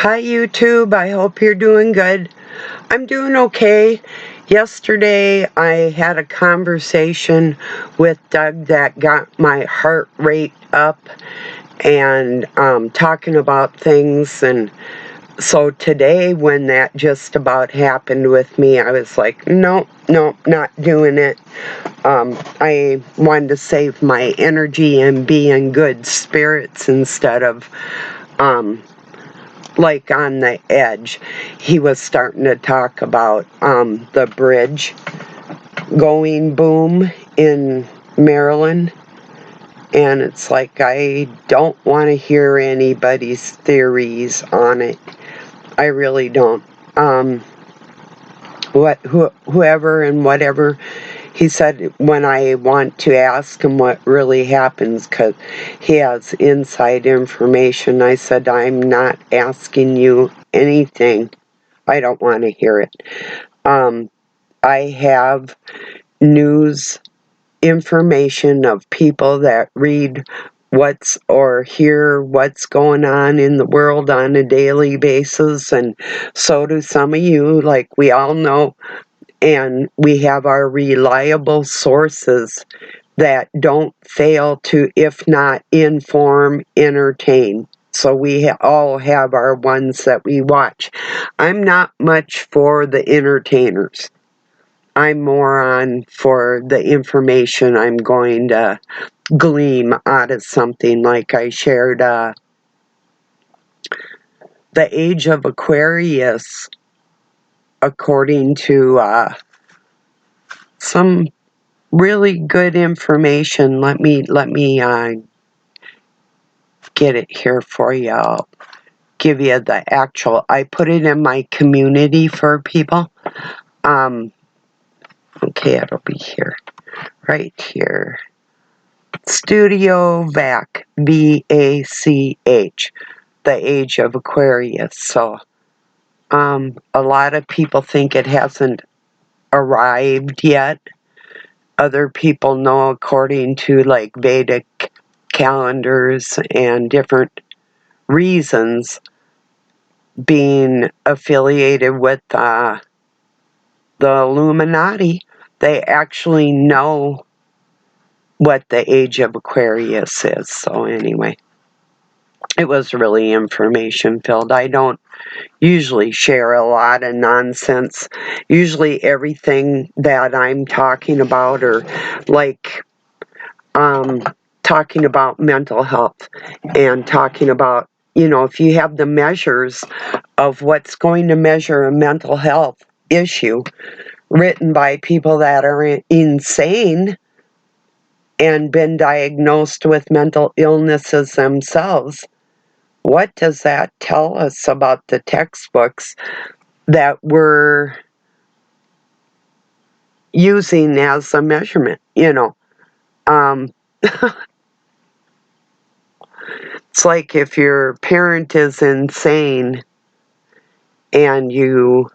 Hi YouTube, I hope you're doing good. I'm doing okay. Yesterday I had a conversation with Doug that got my heart rate up and talking about things, and so today when that just about happened with me, I was like, nope, not doing it. I wanted to save my energy and be in good spirits instead of like on the edge. He was starting to talk about the bridge going boom in Maryland, and it's like I don't want to hear anybody's theories on it. I really don't. Whoever and whatever he said, when I want to ask him what really happens, because he has inside information, I said, I'm not asking you anything. I don't want to hear it. I have news information of people that read or hear what's going on in the world on a daily basis, and so do some of you, like we all know. And we have our reliable sources that don't fail to, if not inform, entertain. So we all have our ones that we watch. I'm not much for the entertainers. I'm more on for the information I'm going to glean out of something. Like I shared the age of Aquarius, according to some really good information. Let me get it here for you. I'll give you the actual. I put it in my community for people. Okay, it'll be here, right here. Studio Vach, VACH, the age of Aquarius. So, a lot of people think it hasn't arrived yet. Other people know, according to like Vedic calendars and different reasons, being affiliated with the Illuminati, they actually know what the age of Aquarius is. So anyway, it was really information filled. I don't usually share a lot of nonsense. Usually everything that I'm talking about, or like talking about mental health and talking about, if you have the measures of what's going to measure a mental health issue written by people that are insane and been diagnosed with mental illnesses themselves, what does that tell us about the textbooks that we're using as a measurement? It's like if your parent is insane and you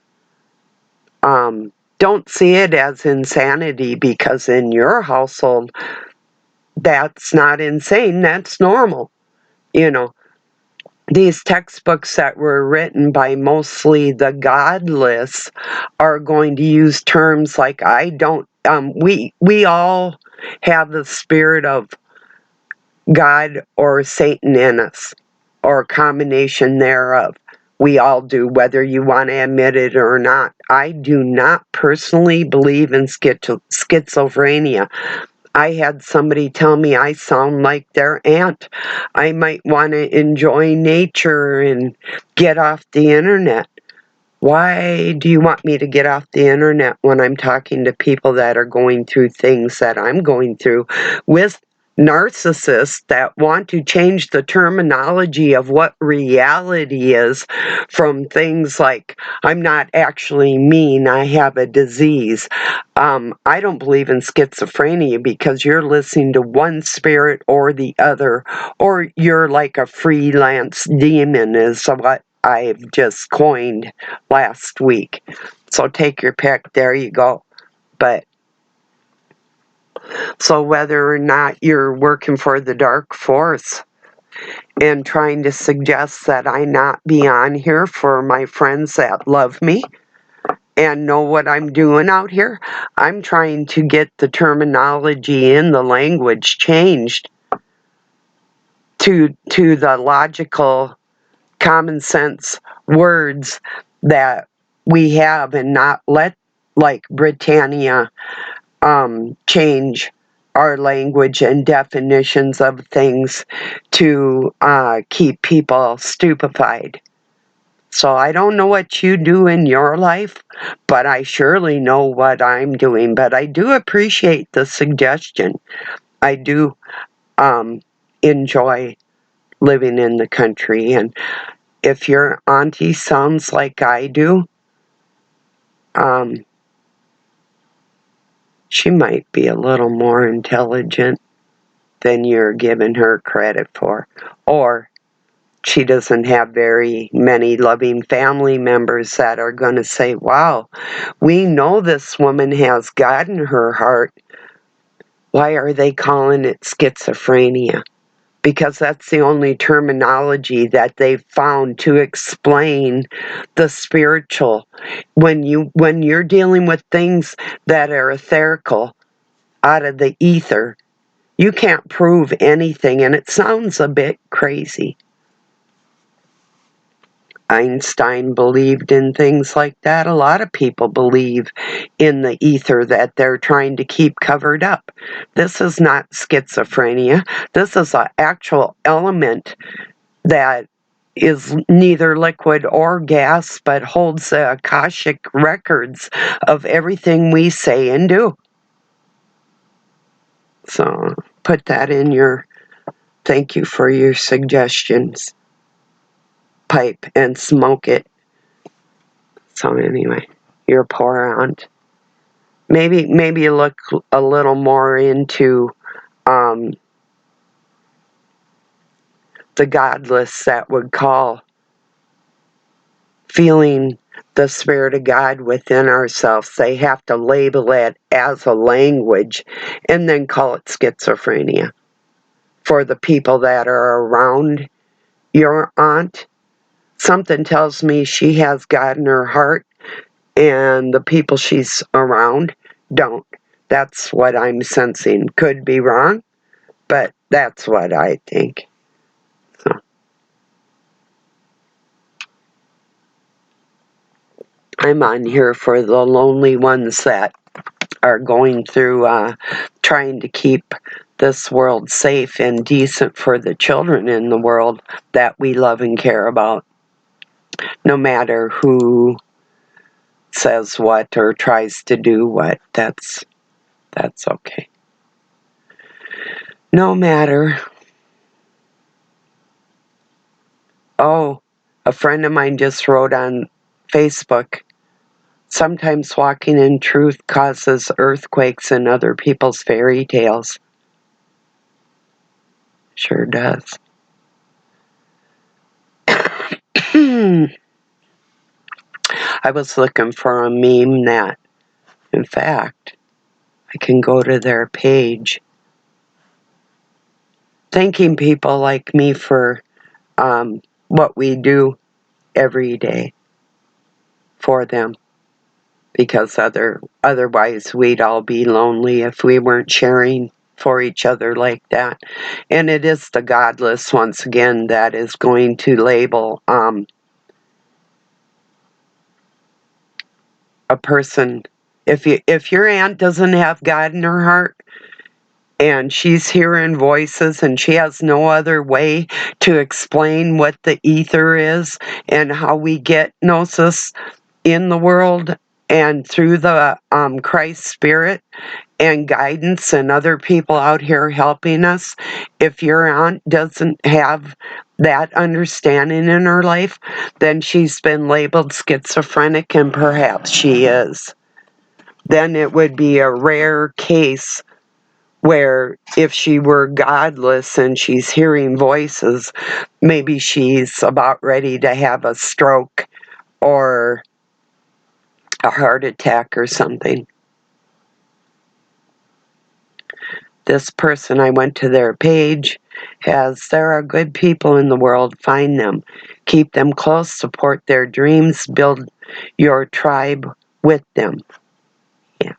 don't see it as insanity, because in your household that's not insane, that's normal. These textbooks that were written by mostly the godless are going to use terms like I don't we all have the spirit of God or Satan in us, or a combination thereof. We all do, whether you want to admit it or not. I do not personally believe in schizophrenia. I had somebody tell me I sound like their aunt. I might want to enjoy nature and get off the internet. Why do you want me to get off the internet when I'm talking to people that are going through things that I'm going through, with narcissists that want to change the terminology of what reality is, from things like, I'm not actually mean, I have a disease. I don't believe in schizophrenia, because you're listening to one spirit or the other, or you're like a freelance demon, is what I've just coined last week. So take your pick, there you go. But so whether or not you're working for the dark force, and trying to suggest that I not be on here for my friends that love me and know what I'm doing out here. I'm trying to get the terminology in the language changed to the logical, common sense words that we have, and not let, like Britannia, change our language and definitions of things to keep people stupefied. So I don't know what you do in your life, but I surely know what I'm doing. But I do appreciate the suggestion. I do enjoy living in the country. And if your auntie sounds like I do, she might be a little more intelligent than you're giving her credit for. Or she doesn't have very many loving family members that are going to say, wow, we know this woman has God in her heart. Why are they calling it schizophrenia? Because that's the only terminology that they've found to explain the spiritual. When you're dealing with things that are etherical, out of the ether, you can't prove anything, and it sounds a bit crazy. Einstein believed in things like that. A lot of people believe in the ether that they're trying to keep covered up. This is not schizophrenia. This is an actual element that is neither liquid or gas, but holds the Akashic records of everything we say and do. So put that in your thank you for your suggestions pipe and smoke it. So anyway, your poor aunt. Maybe look a little more into the godless that would call feeling the Spirit of God within ourselves. They have to label it as a language and then call it schizophrenia. For the people that are around your aunt, something tells me she has God in her heart and the people she's around don't. That's what I'm sensing. Could be wrong, but that's what I think. So, I'm on here for the lonely ones that are going through trying to keep this world safe and decent for the children in the world that we love and care about. No matter who says what or tries to do what, that's okay. No matter. Oh, a friend of mine just wrote on Facebook, sometimes walking in truth causes earthquakes in other people's fairy tales. Sure does. I was looking for a meme that, in fact, I can go to their page. Thanking people like me for what we do every day for them. Because otherwise we'd all be lonely if we weren't sharing for each other like that. And it is the godless, once again, that is going to label a person. If your aunt doesn't have God in her heart and she's hearing voices and she has no other way to explain what the ether is and how we get gnosis in the world and through the Christ Spirit and guidance and other people out here helping us, if your aunt doesn't have that understanding in her life, then she's been labeled schizophrenic, and perhaps she is. Then it would be a rare case where if she were godless and she's hearing voices, maybe she's about ready to have a stroke or a heart attack or something. This person, I went to their page has there are good people in the world. Find them. Keep them close. Support their dreams. Build your tribe with them. Yeah.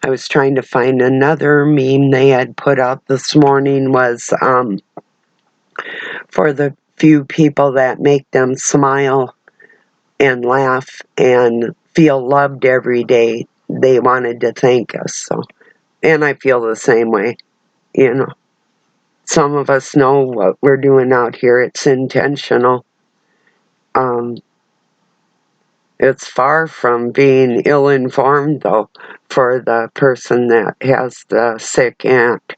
I was trying to find another meme they had put out this morning was for the few people that make them smile and laugh and feel loved every day. They wanted to thank us. So, and I feel the same way. You know, some of us know what we're doing out here. It's intentional. Um, it's far from being ill-informed, though, for the person that has the sick aunt.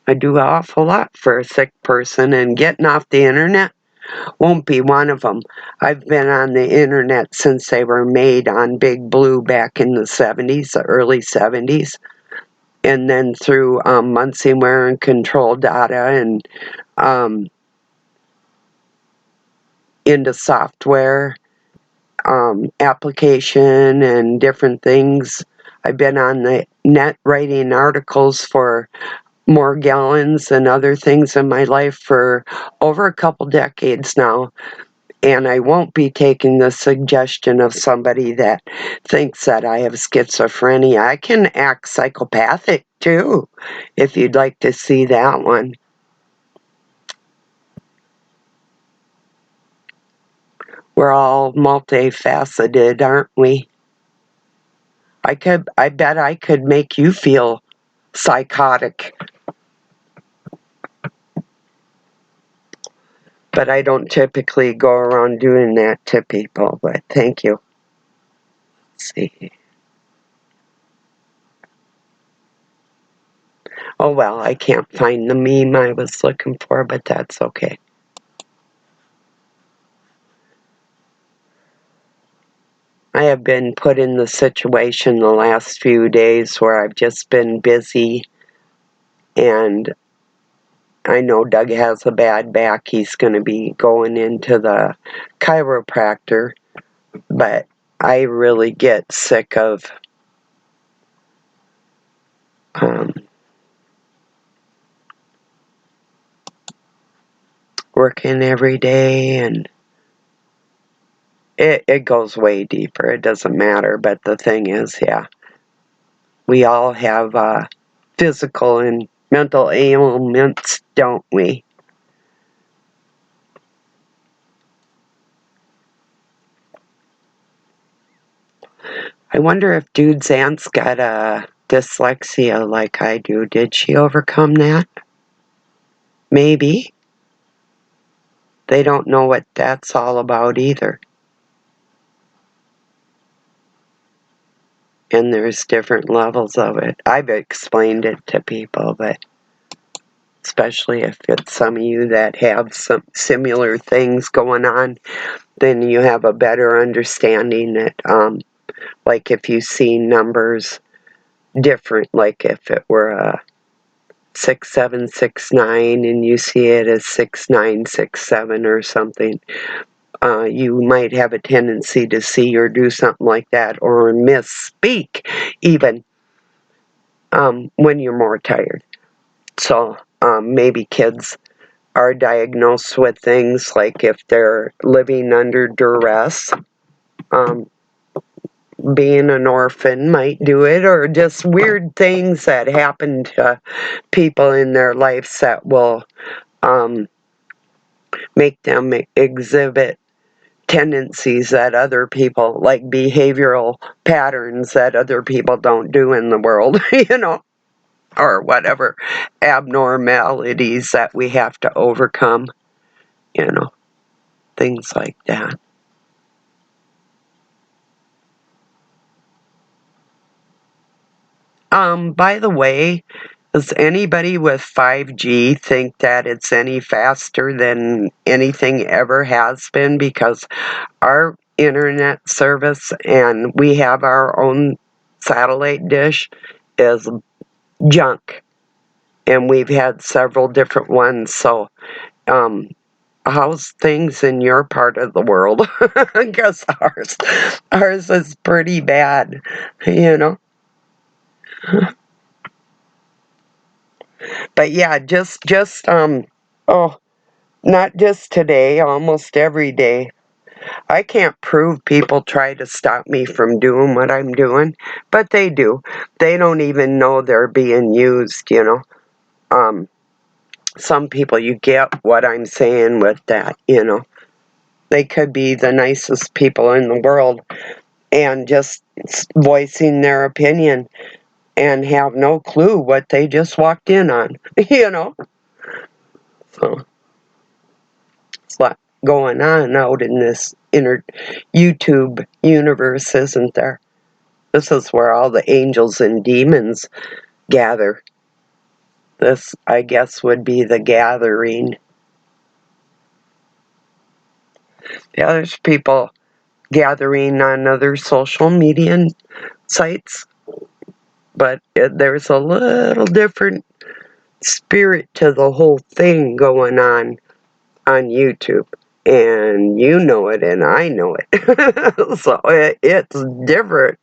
I do an awful lot for a sick person, and getting off the internet won't be one of them. I've been on the internet since they were made on Big Blue back in the 70s, the early 70s, and then through Munsingware and Control Data and into software application and different things. I've been on the net writing articles for Morgellons and other things in my life for over a couple decades now. And I won't be taking the suggestion of somebody that thinks that I have schizophrenia. I can act psychopathic too, if you'd like to see that one. We're all multifaceted, aren't we? I bet I could make you feel psychotic. But I don't typically go around doing that to people, but thank you. Let's see. Oh well, I can't find the meme I was looking for, but that's okay. I have been put in the situation the last few days where I've just been busy, and I know Doug has a bad back. He's going to be going into the chiropractor, but I really get sick of working every day, and it goes way deeper. It doesn't matter, but the thing is, yeah, we all have physical and mental ailments, don't we? I wonder if Dude's aunt's got a dyslexia like I do. Did she overcome that? Maybe. They don't know what that's all about either. And there's different levels of it. I've explained it to people, but especially if it's some of you that have some similar things going on, then you have a better understanding that, like if you see numbers different, like if it were a 6769 and you see it as 6967 or something, you might have a tendency to see or do something like that, or misspeak even when you're more tired. So maybe kids are diagnosed with things like if they're living under duress, being an orphan might do it, or just weird things that happen to people in their lives that will make them exhibit tendencies that other people, like behavioral patterns that other people don't do in the world, you know, or whatever abnormalities that we have to overcome, you know, things like that. By the way, does anybody with 5G think that it's any faster than anything ever has been? Because our internet service, and we have our own satellite dish, is junk. And we've had several different ones. So, how's things in your part of the world? Because ours is pretty bad, you know. But yeah, oh, not just today, almost every day. I can't prove people try to stop me from doing what I'm doing, but they do. They don't even know they're being used, you know. Some people, you get what I'm saying with that, you know. They could be the nicest people in the world and just voicing their opinion and have no clue what they just walked in on, you know. So it's a lot going on out in this YouTube universe, isn't there? This is where all the angels and demons gather. This, I guess, would be the gathering. Yeah, there's people gathering on other social media sites, but there's a little different spirit to the whole thing going on YouTube. And you know it, and I know it. So it's different.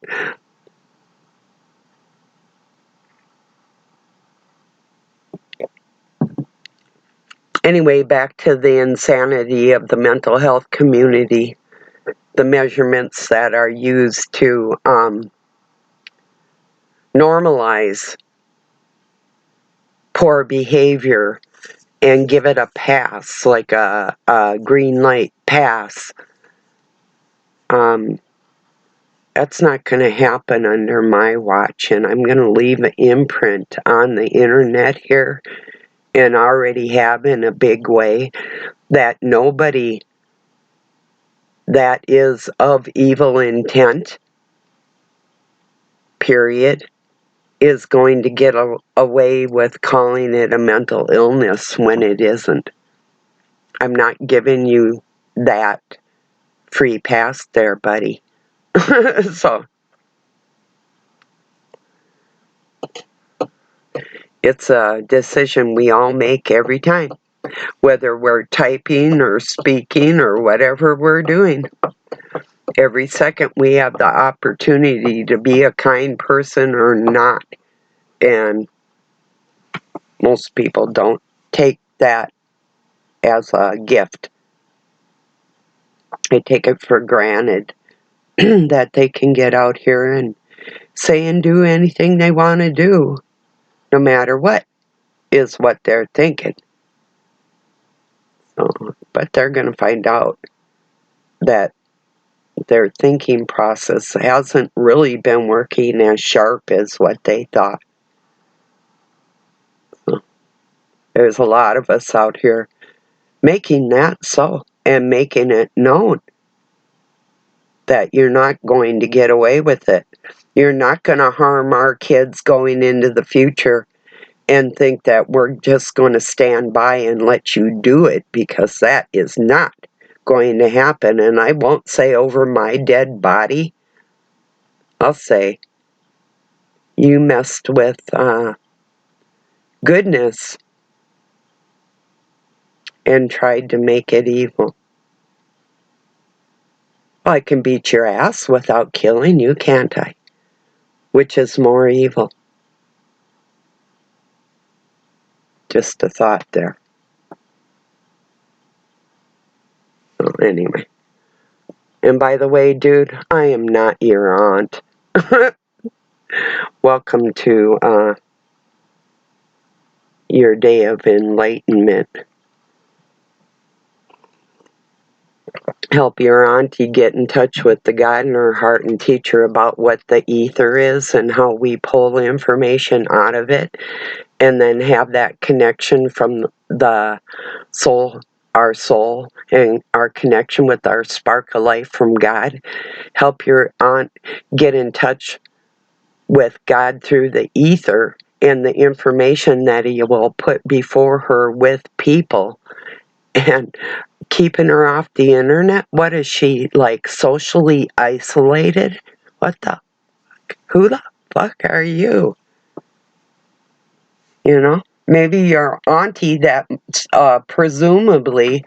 Anyway, back to the insanity of the mental health community, the measurements that are used to normalize poor behavior and give it a pass, like a green light pass. That's not going to happen under my watch, and I'm going to leave an imprint on the internet here, and already have in a big way, that nobody that is of evil intent, period, is going to get away with calling it a mental illness when it isn't. I'm not giving you that free pass there, buddy. So it's a decision we all make every time, whether we're typing or speaking or whatever we're doing. Every second we have the opportunity to be a kind person or not. And most people don't take that as a gift. They take it for granted that they can get out here and say and do anything they want to do, no matter what is what they're thinking. So, but they're going to find out that their thinking process hasn't really been working as sharp as what they thought. So, there's a lot of us out here making that so, and making it known that you're not going to get away with it. You're not going to harm our kids going into the future and think that we're just going to stand by and let you do it, because that is not going to happen. And I won't say over my dead body. I'll say, you messed with goodness and tried to make it evil. Well, I can beat your ass without killing you, can't I? Which is more evil? Just a thought there. So anyway. And by the way, dude, I am not your aunt. Welcome to your day of enlightenment. Help your auntie get in touch with the God in her heart and teach her about what the ether is and how we pull information out of it, and then have that connection from the soul, our soul, and our connection with our spark of life from God. Help your aunt get in touch with God through the ether and the information that he will put before her with people. And keeping her off the internet? What is she, like, socially isolated? What the? Who the fuck are you? You know? Maybe your auntie that presumably,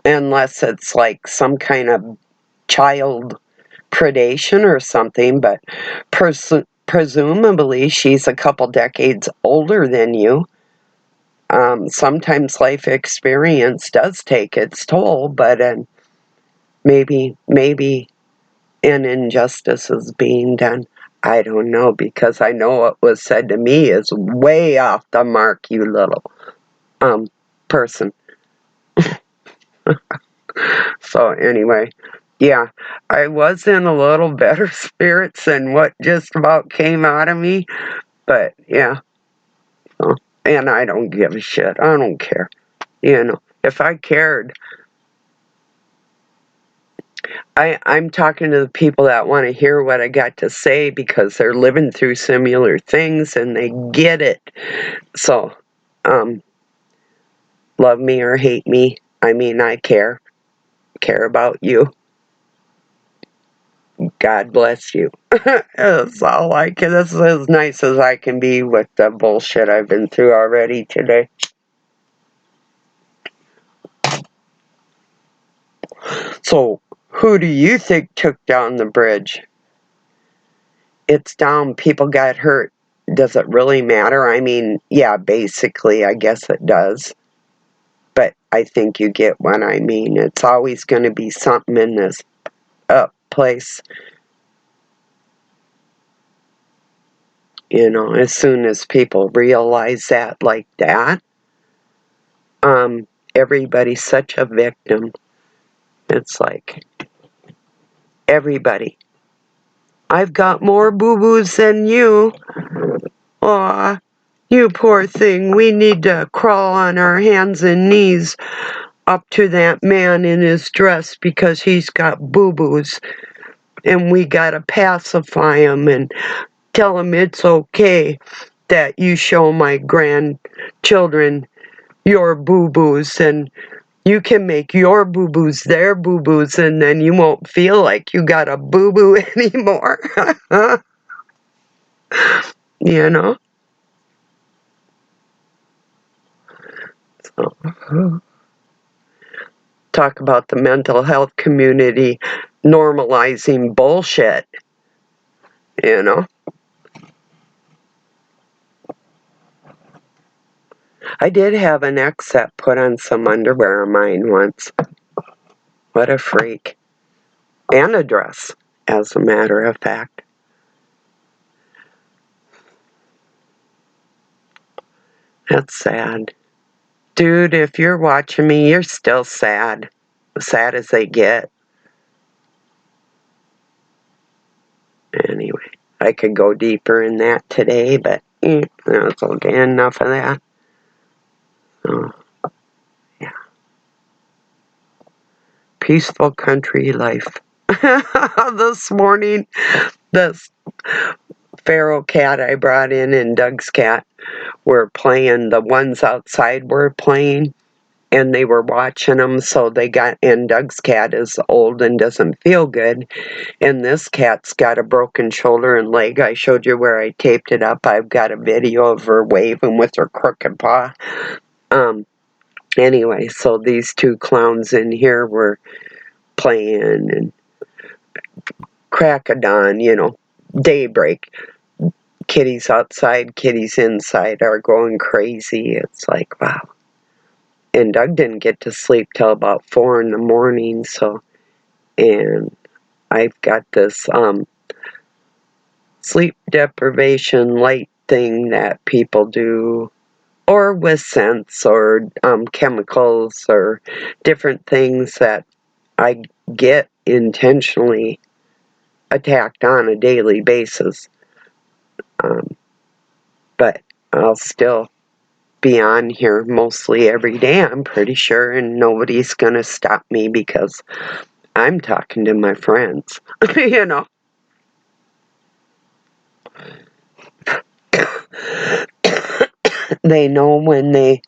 unless it's like some kind of child predation or something, but presumably she's a couple decades older than you. sometimes life experience does take its toll, but maybe an injustice is being done. I don't know, because I know what was said to me is way off the mark, you little person. So anyway, yeah, I was in a little better spirits than what just about came out of me, but yeah, so, and I don't give a shit. I don't care. If I cared, I'm talking to the people that want to hear what I got to say because they're living through similar things and they get it. So, love me or hate me, I mean, I care about you. God bless you. That's all I can. This is as nice as I can be with the bullshit I've been through already today. So, who do you think took down the bridge? It's down. People got hurt. Does it really matter? I mean, yeah, basically, I guess it does. But I think you get what I mean. It's always going to be something in this place. As soon as people realize that like that, everybody's such a victim. It's like, everybody. I've got more boo-boos than you. Aw, you poor thing. We need to crawl on our hands and knees up to that man in his dress because he's got boo-boos. And we gotta pacify him and tell him it's okay that you show my grandchildren your boo-boos, and you can make your boo-boos their boo-boos, and then you won't feel like you got a boo-boo anymore. you know? So, talk about the mental health community normalizing bullshit, you know? I did have an ex that put on some underwear of mine once. What a freak. And a dress, as a matter of fact. That's sad. Dude, if you're watching me, you're still sad. Sad as they get. Anyway, I could go deeper in that today, but that's okay. Enough of that. So, yeah. Peaceful country life. This morning, this feral cat I brought in and Doug's cat were playing. The ones outside were playing, and they were watching them, so they got, and Doug's cat is old and doesn't feel good, and this cat's got a broken shoulder and leg. I showed you where I taped it up. I've got a video of her waving with her crooked paw. Anyway, so these two clowns in here were playing, and crack of dawn, daybreak. Kitties outside, kitties inside are going crazy. It's like, wow. And Doug didn't get to sleep till about 4 in the morning, so, and I've got this sleep deprivation light thing that people do, or with scents or chemicals or different things that I get intentionally attacked on a daily basis. But I'll still be on here mostly every day, I'm pretty sure, and nobody's gonna stop me because I'm talking to my friends, They know when they,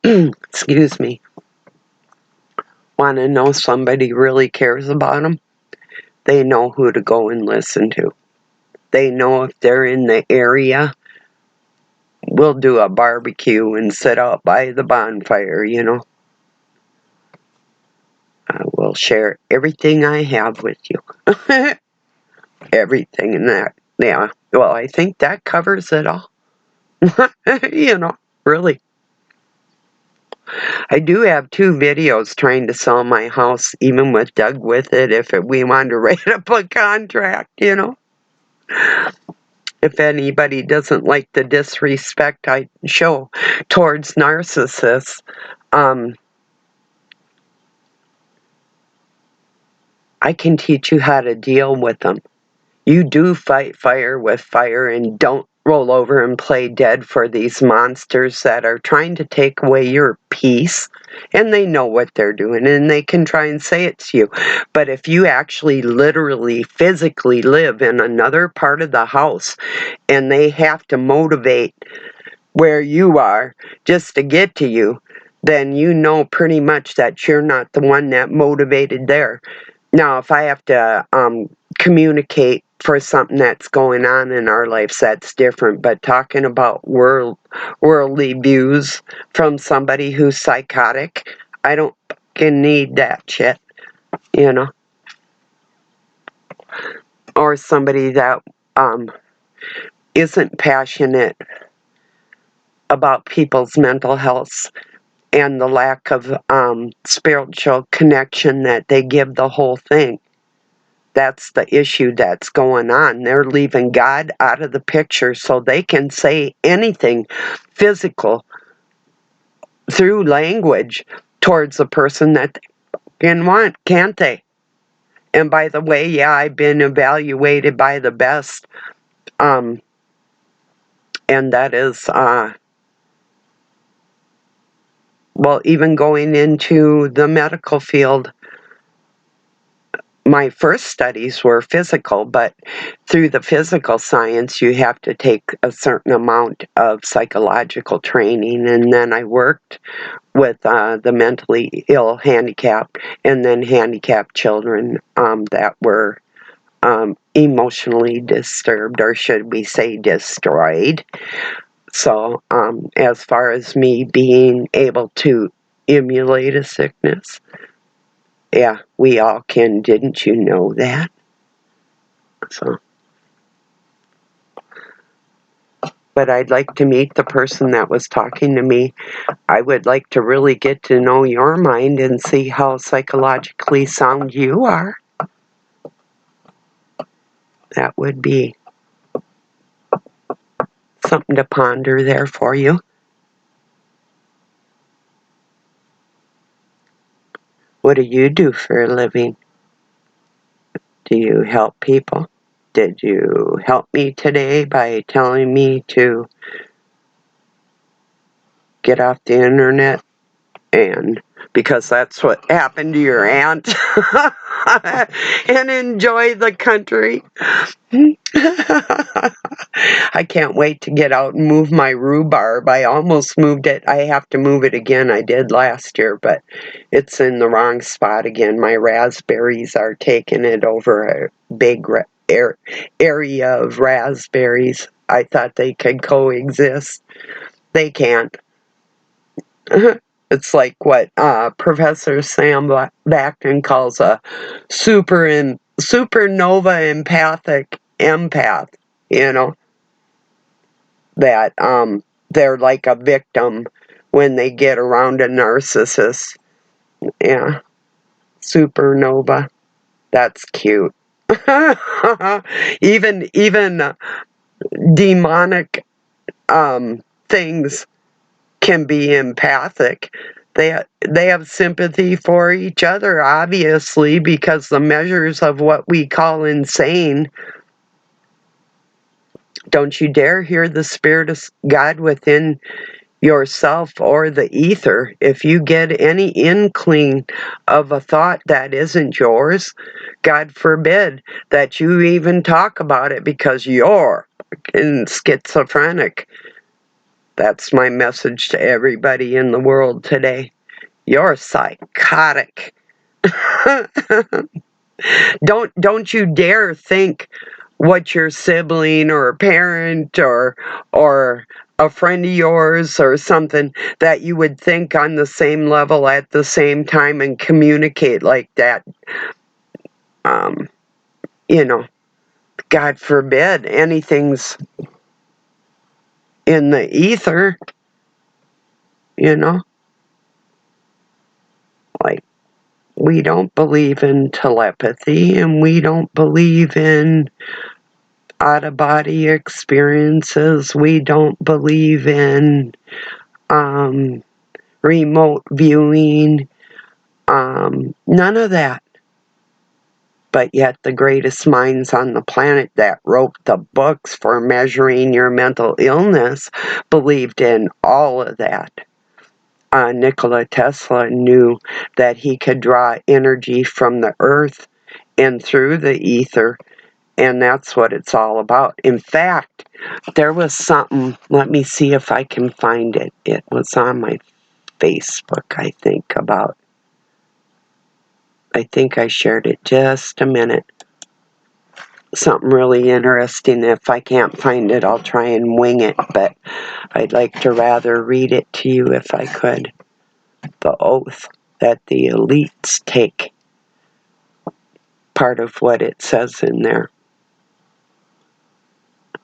excuse me, want to know somebody really cares about them. They know who to go and listen to. They know if they're in the area, we'll do a barbecue and sit out by the bonfire, I will share everything I have with you. Everything in that. Yeah. Well, I think that covers it all. You know, really. I do have 2 videos trying to sell my house, even with Doug with it, if we wanted to write up a contract, you know. If anybody doesn't like the disrespect I show towards narcissists, I can teach you how to deal with them. You do fight fire with fire, and don't roll over and play dead for these monsters that are trying to take away your peace. And they know what they're doing, and they can try and say it to you. But if you actually literally, physically live in another part of the house, and they have to motivate where you are just to get to you, then you know pretty much that you're not the one that motivated there. Now, if I have to communicate for something that's going on in our lives, that's different. But talking about worldly views from somebody who's psychotic, I don't fucking need that shit, you know? Or somebody that isn't passionate about people's mental health and the lack of spiritual connection that they give the whole thing. That's the issue that's going on. They're leaving God out of the picture so they can say anything physical through language towards the person that they can want, can't they? And by the way, yeah, I've been evaluated by the best, and that is, well, even going into the medical field, my first studies were physical, but through the physical science, you have to take a certain amount of psychological training. And then I worked with the mentally ill, handicapped, and then handicapped children that were emotionally disturbed, or should we say destroyed. So as far as me being able to emulate a sickness, yeah, we all can. Didn't you know that? So, but I'd like to meet the person that was talking to me. I would like to really get to know your mind and see how psychologically sound you are. That would be something to ponder there for you. What do you do for a living? Do you help people? Did you help me today by telling me to get off the internet? And because that's what happened to your aunt, and enjoy the country. I can't wait to get out and move my rhubarb. I almost moved it. I have to move it again. I did last year, but it's in the wrong spot again. My raspberries are taking it over a big area of raspberries. I thought they could coexist. They can't. It's like what Professor Sam Vaknin calls a supernova empathic empath, you know, that they're like a victim when they get around a narcissist. Yeah, supernova. That's cute. Even demonic things can be empathic. They have sympathy for each other, obviously, because the measures of what we call insane. Don't you dare hear the Spirit of God within yourself or the ether. If you get any inkling of a thought that isn't yours, God forbid that you even talk about it because you're schizophrenic. That's my message to everybody in the world today. You're psychotic. Don't you dare think what your sibling or a parent or a friend of yours or something that you would think on the same level at the same time and communicate like that. You know, God forbid anything's in the ether, you know? Like, we don't believe in telepathy, and we don't believe in out-of-body experiences. We don't believe in remote viewing, none of that. But yet the greatest minds on the planet that wrote the books for measuring your mental illness believed in all of that. Nikola Tesla knew that he could draw energy from the earth and through the ether, and that's what it's all about. In fact, there was something, let me see if I can find it. It was on my Facebook, I think I shared it just a minute. Something really interesting. If I can't find it, I'll try and wing it, but I'd like to rather read it to you if I could. The oath that the elites take, part of what it says in there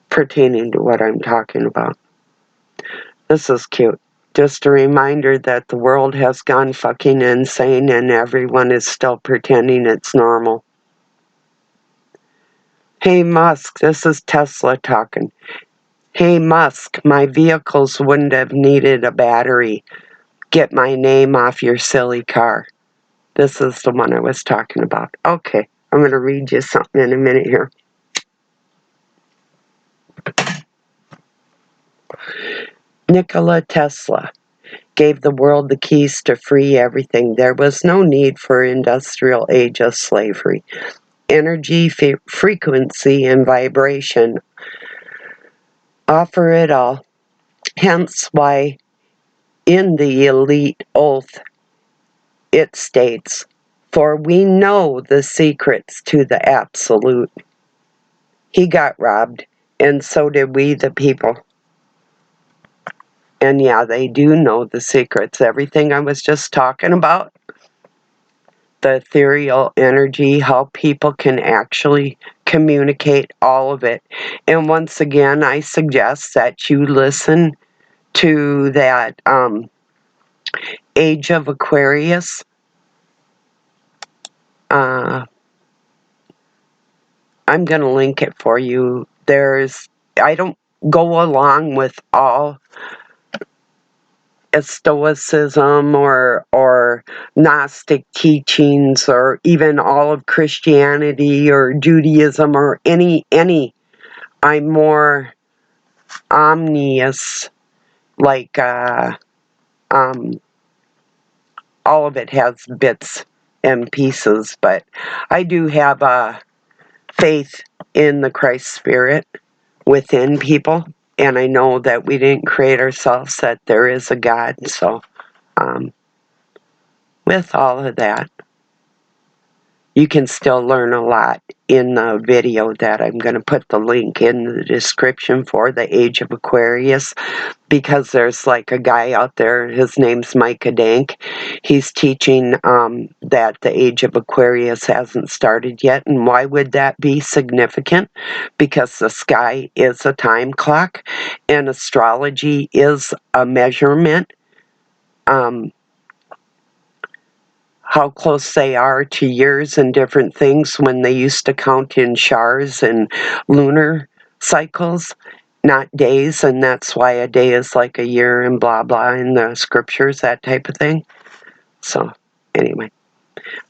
pertaining to what I'm talking about. This is cute. Just a reminder that the world has gone fucking insane and everyone is still pretending it's normal. Hey Musk, this is Tesla talking. Hey Musk, my vehicles wouldn't have needed a battery. Get my name off your silly car. This is the one I was talking about. Okay, I'm going to read you something in a minute here. Nikola Tesla gave the world the keys to free everything. There was no need for industrial age of slavery. Energy, frequency, and vibration offer it all. Hence why in the elite oath it states, "For we know the secrets to the absolute." He got robbed, and so did we, the people. And yeah, they do know the secrets. Everything I was just talking about, the ethereal energy, how people can actually communicate, all of it. And once again, I suggest that you listen to that Age of Aquarius. I'm going to link it for you. I don't go along with all Stoicism or Gnostic teachings or even all of Christianity or Judaism or any. I'm more omnious, like all of it has bits and pieces, but I do have a faith in the Christ spirit within people, and I know that we didn't create ourselves, that there is a God. So with all of that, you can still learn a lot in the video that I'm going to put the link in the description for, the Age of Aquarius, because there's like a guy out there, his name's Micah Dank. He's teaching that the Age of Aquarius hasn't started yet. And why would that be significant? Because the sky is a time clock and astrology is a measurement. How close they are to years and different things when they used to count in shars and lunar cycles, not days, and that's why a day is like a year and blah blah in the scriptures, that type of thing. So anyway,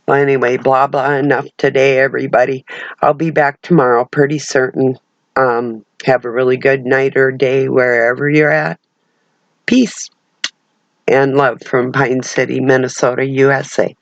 blah blah enough today, everybody. I'll be back tomorrow, pretty certain. Have a really good night or day wherever you're at. Peace and love from Pine City, Minnesota, USA.